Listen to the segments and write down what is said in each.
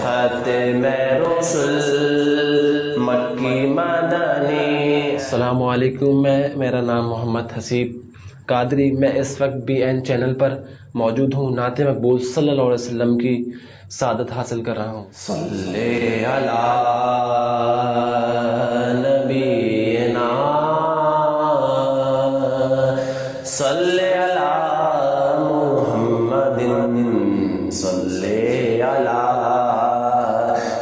ختم رسل مکی مدنی۔ السلام علیکم، میرا نام محمد حسیب قادری، میں اس وقت بی این چینل پر موجود ہوں، نعت مقبول صلی اللہ علیہ وسلم کی سعادت حاصل کر رہا ہوں۔ صلی علی نبینا صلی علی محمد صلی علی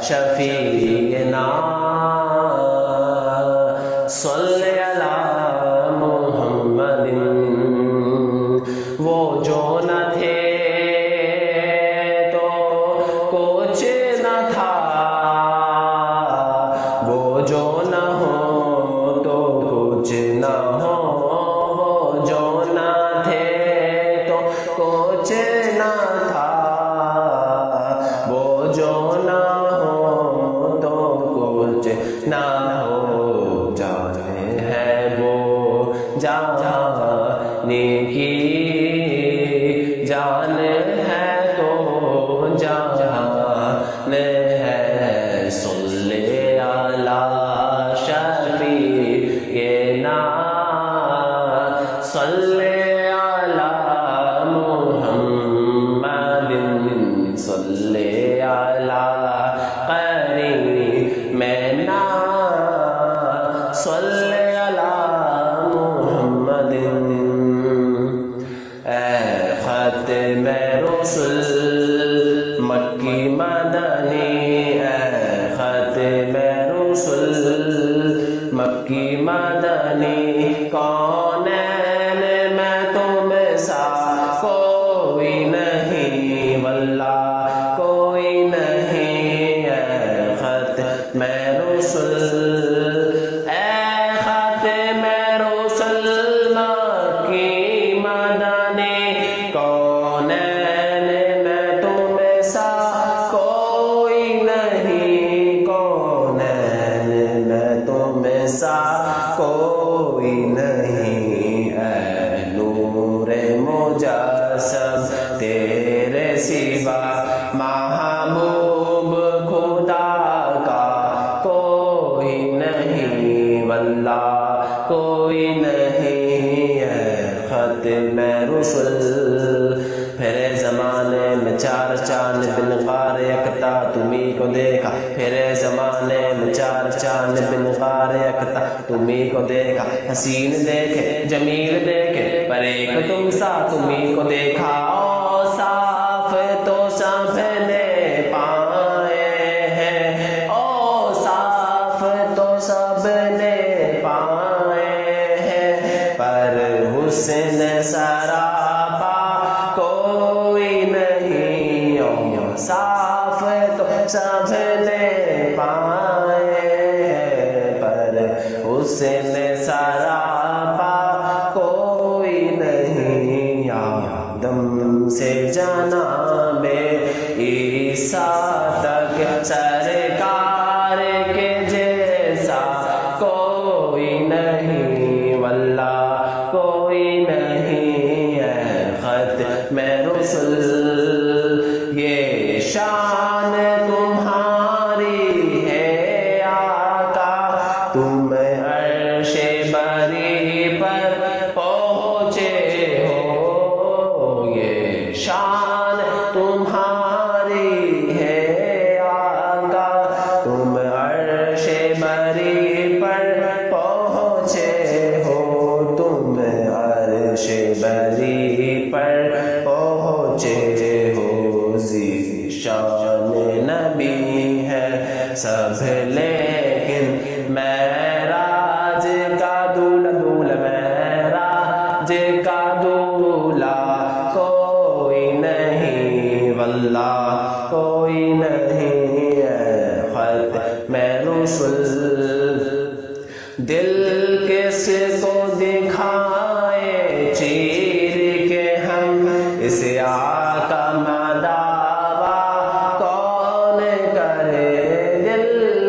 شفیعنا صلی علی محمد۔ وہ جو نہ تھے تو کچھ نہ تھا، وہ جو نہ ہو تو کچھ نہ ہو، وہ جو نہ تھے تو کچھ نہ تھا، وہ جو نہ ہو تو کچھ نہ ہو، جانے ہے وہ جانے کی جان ہے تو جان ہے، صلی علی شفیعنا صلی علی محمد صلی علی قریبنا صلی علی محمد۔ اے ختم رسل مکی مدنی، اے ختم رسل مکی مدنی، کونین میں تم سا کوئی نہیں، واللہ کوئی نہیں، اے ختم رسل، اے ختم رسل مکی مدنی، کونین میں تم سا کوئی نہیں، کونین میں تم سا کوئی نہیں، اے نور مجسم تیرے سوا محبوب خدا کا کوئی نہیں، واللہ کوئی نہیں، اے ختم رسل۔ پھر زمانے میں چار چاند بن غار یکتا تمہیں کو دیکھا، پھر زمانے میں چار چاند بن غار یکتا تمہیں کو دیکھا، حسین دیکھے جمیل دیکھے پر ایک تم سا تمہیں کو دیکھا، اوصاف تو سب نے پائے ہیں، اوصاف تو سب نے پائے ہیں، پر حسن سراپا کوئی نہیں، اوصاف تو سب نے پائے ہیں، پر حسن سراپا کوئی نہیں، آدم سے جناب عیسیٰ تک سرکار کے جیسا کوئی نہیں، واللہ کوئی نہیں، اے ختم رسل یہ شان تمہاری ہے آقا، تم عرش بری پر پہنچے ہو، یہ شان تمہاری ہے آقا، تم عرش بری پر پہنچے ہو، تم عرش بری پر پہنچے ہو، ذیشان نبی ہے سب لیکن معراج کا دولہ، دولہ معراج کا دولہ کوئی نہیں، واللہ کوئی نہیں، اے ختم رسل۔ دل کس کو دکھائے چیر کے ہم اس آقا مداوا کون کرے، دل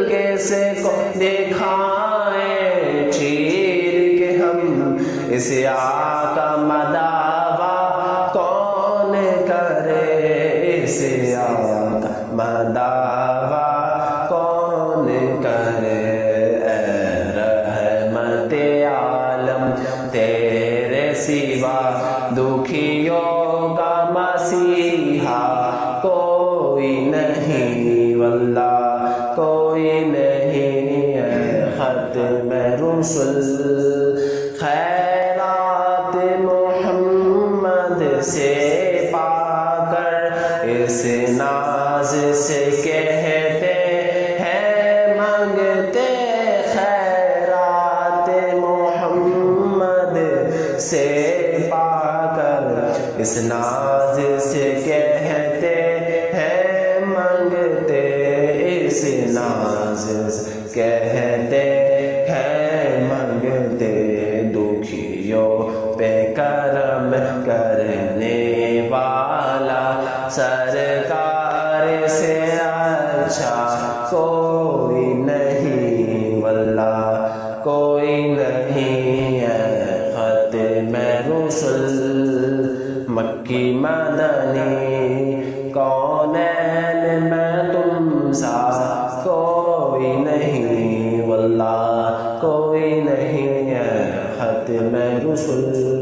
کس کو دکھائے چیر کے ہم اس آقا مداوا کون کرے، اس آقا دعویٰ کون کرے اے رحمت عالم تیرے سوا دکھیوں کا مسیحا کوئی نہیں واللہ کوئی نہیں ہے ختم رسل خیرات محمد سے پا کر اس ناز سے کہتے ہیں مانگتے خیرات محمد سے پا کر اس ناز سے کہتے ہیں مانگتے اس ناز سے کہتے ہیں مانگتے دکھیوں پہ کرم کرنے والا سرکار سے اچھا کوئی نہیں واللہ کوئی نہیں ہے ختم رسل مکی مدنی کونین میں تم سا کوئی نہیں واللہ کوئی نہیں ہے ختم رسل